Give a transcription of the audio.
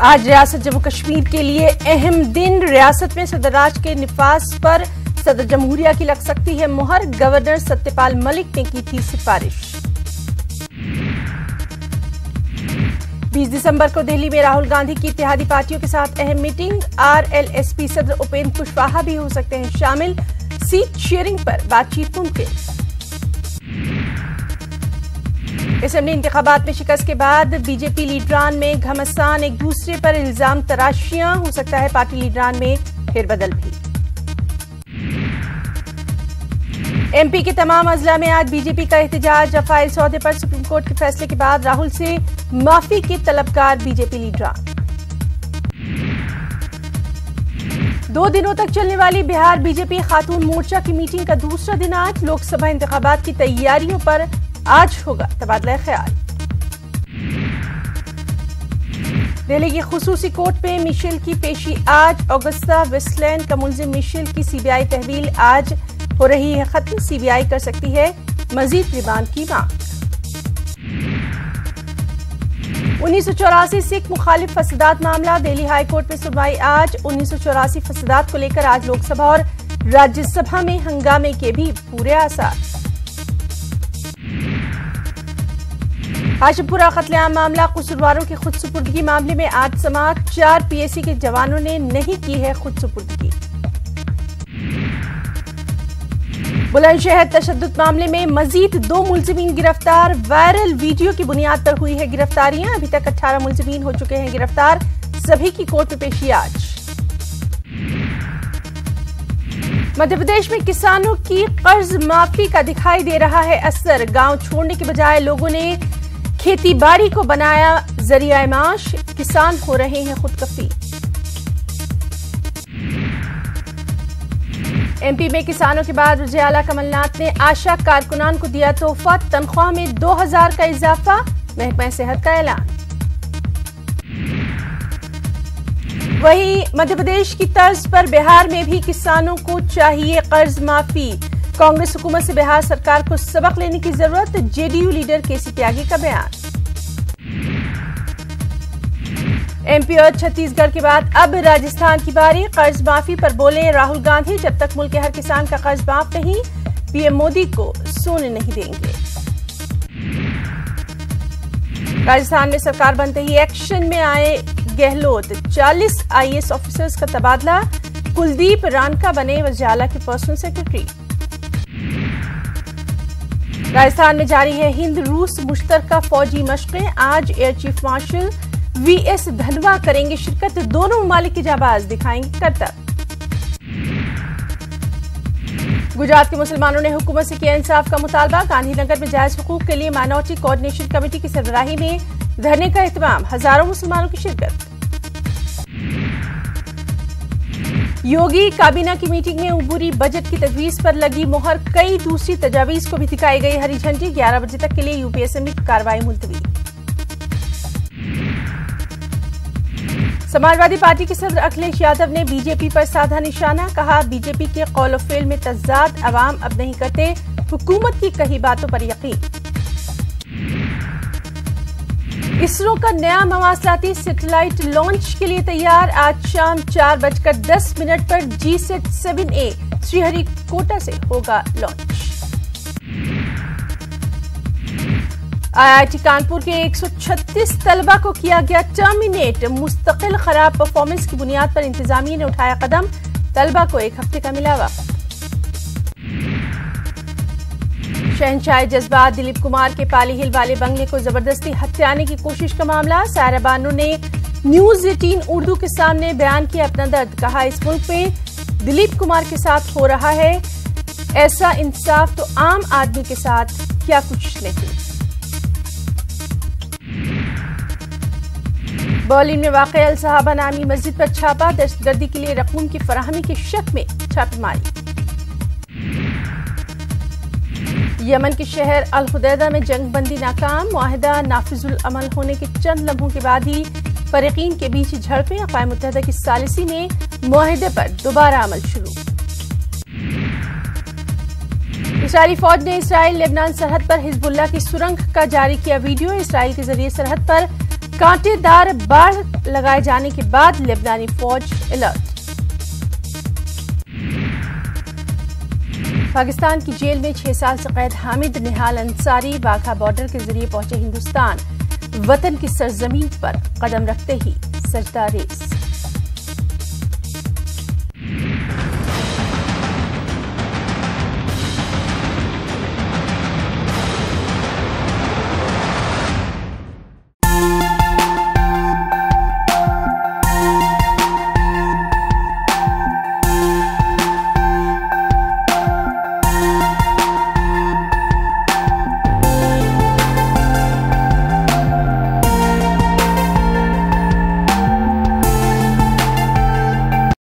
आज रियासत जम्मू कश्मीर के लिए अहम दिन। रियासत में सदरराज के निफाज पर सदर जमहूरिया की लग सकती है मुहर। गवर्नर सत्यपाल मलिक ने की थी सिफारिश। 20 दिसंबर को दिल्ली में राहुल गांधी की इत्तेहादी पार्टियों के साथ अहम मीटिंग। RLSP सदर उपेंद्र कुशवाहा भी हो सकते हैं शामिल। सीट शेयरिंग पर बातचीत मुमकिन। असेंबली इंतखाबात में शिकस्त के बाद बीजेपी लीडरान में घमासान, एक दूसरे पर इल्जाम तराशियां। हो सकता है पार्टी लीडरान में फेरबदल भी। MP के तमाम अजला में आज बीजेपी का एहतजाज। रफाइल सौदे पर सुप्रीम कोर्ट के फैसले के बाद राहुल से माफी के तलबगार बीजेपी लीडरान। 2 दिनों तक चलने वाली बिहार बीजेपी खातून मोर्चा की मीटिंग का दूसरा दिन आज। लोकसभा इंतखाबात की तैयारियों पर आज होगा तबादला ख्याल। दिल्ली की खुसूसी कोर्ट में मिशेल की पेशी आज। ऑगस्टा वेस्टलैंड का मुलजिम मिशेल की CBI तहवील आज हो रही है खत्म। CBI कर सकती है मजीद रिमांड की मांग। 1984 सिख मुखालिफ फसादात मामला। दिल्ली हाई कोर्ट में सुनवाई आज। 1984 फसादात को लेकर आज लोकसभा और राज्यसभा में हंगामे के भी पूरे आसार। हाशिमपुरा कत्लेआम मामला। कसूरवारों की खुदसुपुर्दगी मामले में आज समाअत। 4 PSC के जवानों ने नहीं की है खुदसुपुर्दगी। बुलंदशहर तशद्दुद मामले में मजीद 2 मुलजिमीन गिरफ्तार। वायरल वीडियो की बुनियाद पर हुई है गिरफ्तारियां। अभी तक 18 मुलजिमीन हो चुके हैं गिरफ्तार। सभी की कोर्ट में पेशी आज। मध्य प्रदेश में किसानों की कर्ज माफी का दिखाई दे रहा है असर। गांव छोड़ने के बजाय लोगों ने खेती बाड़ी को बनाया जरिया माश। किसान हो रहे हैं खुदकफी। MP में किसानों के बाद वज़ीर-ए-आला कमलनाथ ने आशा कारकुनान को दिया तोहफा। तनख्वाह में 2000 का इजाफा। महकमा सेहत का ऐलान। वहीं मध्य प्रदेश की तर्ज पर बिहार में भी किसानों को चाहिए कर्ज माफी। कांग्रेस हुकूमत से बिहार सरकार को सबक लेने की जरूरत। JDU लीडर KC त्यागी का बयान। MP और छत्तीसगढ़ के बाद अब राजस्थान की बारी। कर्ज माफी पर बोले राहुल गांधी, जब तक मुल्क के हर किसान का कर्ज माफ नहीं, PM मोदी को सोने नहीं देंगे। राजस्थान में सरकार बनते ही एक्शन में आए गहलोत। 40 IAS ऑफिसर्स का तबादला। कुलदीप रानका बने वज़ीर-ए-आला के पर्सनल सेक्रेटरी। राजस्थान में जारी है हिंद रूस मुश्तरका फौजी मशक़ें। आज एयर चीफ मार्शल VS धनवा करेंगे शिरकत। दोनों ममालिक की जाबाज दिखाएंगे करतब। गुजरात के मुसलमानों ने हुकूमत से किया इंसाफ का मुतालबा। गांधीनगर में जायज हुकूक के लिए माइनॉरिटी कोऑर्डिनेशन कमेटी की सरबराही में धरने का एहतमाम। हजारों मुसलमानों की शिरकत। योगी काबीना की मीटिंग में अबूरी बजट की तजवीज पर लगी मुहर। कई दूसरी तजावीज को भी दिखाई गई हरी झंडी। 11 बजे तक के लिए UP असेंबली की कार्रवाई मुलतवी। समाजवादी पार्टी के सदर अखिलेश यादव ने बीजेपी पर साधा निशाना। कहा बीजेपी के कौल और फेल में तज़ाद। अवाम अब नहीं करते हुकूमत की कही बातों पर यकीन। इसरो का नया मवासलाती सैटेलाइट लॉन्च के लिए तैयार। आज शाम 4:10 पर GSAT-7A श्रीहरिकोटा से होगा लॉन्च। IIT कानपुर के 136 तलबा को किया गया टर्मिनेट। मुस्तकिल खराब परफॉर्मेंस की बुनियाद पर इंतजामिया ने उठाया कदम। तलबा को 1 हफ्ते का मिला वक्त। शहंशाह जज्बात दिलीप कुमार के पाली हिल वाले बंगले को जबरदस्ती हथियाने की कोशिश का मामला। सायरा बानो ने न्यूज 18 उर्दू के सामने बयान किया अपना दर्द। कहा इस मुल्क में दिलीप कुमार के साथ हो रहा है ऐसा इंसाफ तो आम आदमी के साथ क्या कुछ नहीं। बर्लिन में वाक़ अल सहाबा नामी मस्जिद पर छापा। दहशतगर्दी के लिए रकूम की फराहमी के शक में छापेमारी। यमन के शहर अल हुदैदा में जंगबंदी नाकाम। मुआहिदा नाफिजुल अमल होने के चंद लम्हों के बाद ही फरीकीन के बीच झड़पें। अक़वाम मुत्तहिदा की सालिसी में मुआहिदे पर दोबारा अमल शुरू। इस्राईली फौज ने इसराइल लेबनान सरहद पर हिजबुल्लाह की सुरंग का जारी किया वीडियो। इसराइल के जरिए सरहद पर कांटेदार बाड़ लगाए जाने के बाद लेबनानी फौज अलर्ट। पाकिस्तान की जेल में 6 साल से कैद हामिद निहाल अंसारी वाघा बॉर्डर के जरिए पहुंचे हिंदुस्तान। वतन की सरजमीन पर कदम रखते ही सजदा रेस।